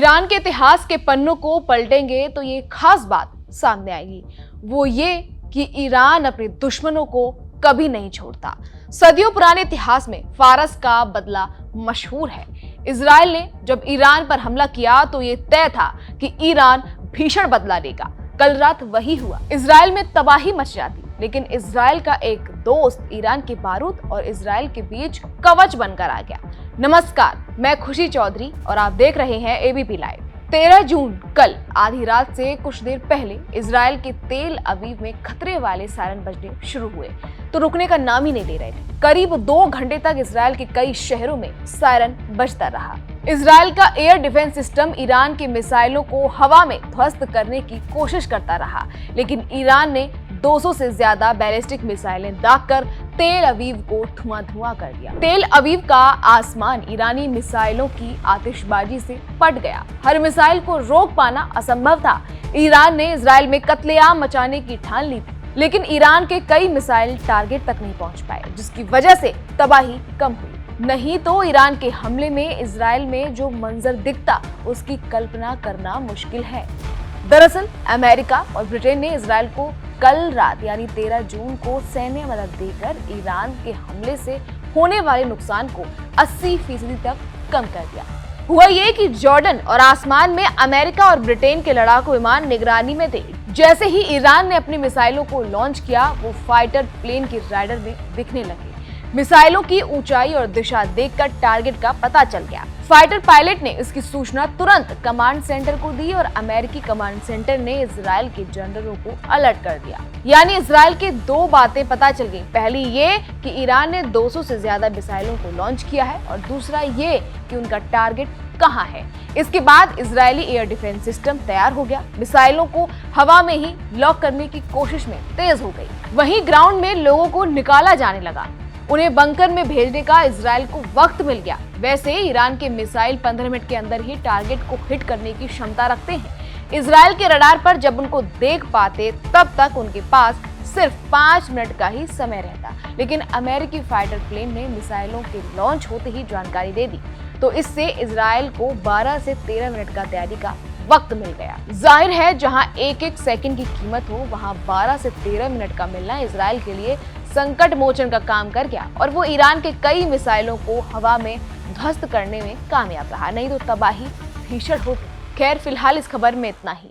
Iran के इतिहास के पन्नों को पलटेंगे तो ये खास बात सामने आएगी, वो ये कि ईरान अपने दुश्मनों को कभी नहीं छोड़ता। सदियों पुराने इतिहास में फारस का बदला मशहूर है। इजराइल ने जब ईरान पर हमला किया तो ये तय था कि ईरान भीषण बदला लेगा। कल रात वही हुआ, इजराइल में तबाही मच जाती, लेकिन इजराइल का एक दोस्त ईरान के बारूद और इजराइल के बीच कवच बनकर आ गया। नमस्कार, मैं खुशी चौधरी और आप देख रहे हैं एबीपी लाइव। 13 जून कल आधी रात से कुछ देर पहले इजराइल के तेल अवीव में खतरे वाले सायरन बजने शुरू हुए तो रुकने का नाम ही नहीं ले रहे थे। करीब 2 घंटे तक इजराइल के कई शहरों में सायरन बजता रहा। इजराइल का एयर डिफेंस सिस्टम ईरान के मिसाइलों को हवा में ध्वस्त करने की कोशिश करता रहा, लेकिन ईरान ने 200 से ज्यादा बैलिस्टिक मिसाइलें दागकर तेल अवीव को धुआं कर दिया। तेल अवीव का आसमान ईरानी मिसाइलों की आतिशबाजी से फट गया। हर मिसाइल को रोक पाना असंभव था। ईरान ने इजराइल में कत्लेआम मचाने की ठान ली थी, लेकिन ईरान के कई मिसाइल टारगेट तक नहीं पहुंच पाए, जिसकी वजह से तबाही कम हुई। नहीं तो ईरान के हमले में इजराइल में जो मंजर दिखता, उसकी कल्पना करना मुश्किल है। दरअसल अमेरिका और ब्रिटेन ने इजराइल को कल रात यानी 13 जून को सैन्य मदद देकर ईरान के हमले से होने वाले नुकसान को 80% तक कम कर दिया। हुआ ये कि जॉर्डन और आसमान में अमेरिका और ब्रिटेन के लड़ाकू विमान निगरानी में थे। जैसे ही ईरान ने अपनी मिसाइलों को लॉन्च किया, वो फाइटर प्लेन के राडार में दिखने लगे। मिसाइलों की ऊंचाई और दिशा देखकर टारगेट का पता चल गया। फाइटर पायलट ने इसकी सूचना तुरंत कमांड सेंटर को दी और अमेरिकी कमांड सेंटर ने इजराइल के जनरलों को अलर्ट कर दिया। यानी इजराइल के 2 बातें पता चल गई। पहली ये कि ईरान ने 200 से ज्यादा मिसाइलों को लॉन्च किया है और दूसरा ये कि उनका टारगेट कहां है। इसके बाद इजरायली एयर डिफेंस सिस्टम तैयार हो गया। मिसाइलों को हवा में ही लॉक करने की कोशिश में तेज हो गई। वहीं ग्राउंड में लोगों को निकाला जाने लगा। उन्हें बंकर में भेजने का इजराइल को वक्त मिल गया। वैसे ईरान के मिसाइल 15 मिनट के अंदर ही टारगेट को हिट करने की क्षमता रखते हैं। इजराइल के रडार पर जब उनको देख पाते तब तक उनके पास सिर्फ 5 मिनट का ही समय रहता, लेकिन अमेरिकी फाइटर प्लेन ने मिसाइलों के लॉन्च होते ही जानकारी दे दी, तो इससे इजराइल को 12 से 13 मिनट का तैयारी का वक्त मिल गया। जाहिर है, जहां एक सेकंड की कीमत हो, वहां 12 से 13 मिनट का मिलना इजराइल के लिए संकट मोचन का काम कर गया और वो ईरान के कई मिसाइलों को हवा में ध्वस्त करने में कामयाब रहा, नहीं तो तबाही भीषण होती। खैर, फिलहाल इस खबर में इतना ही।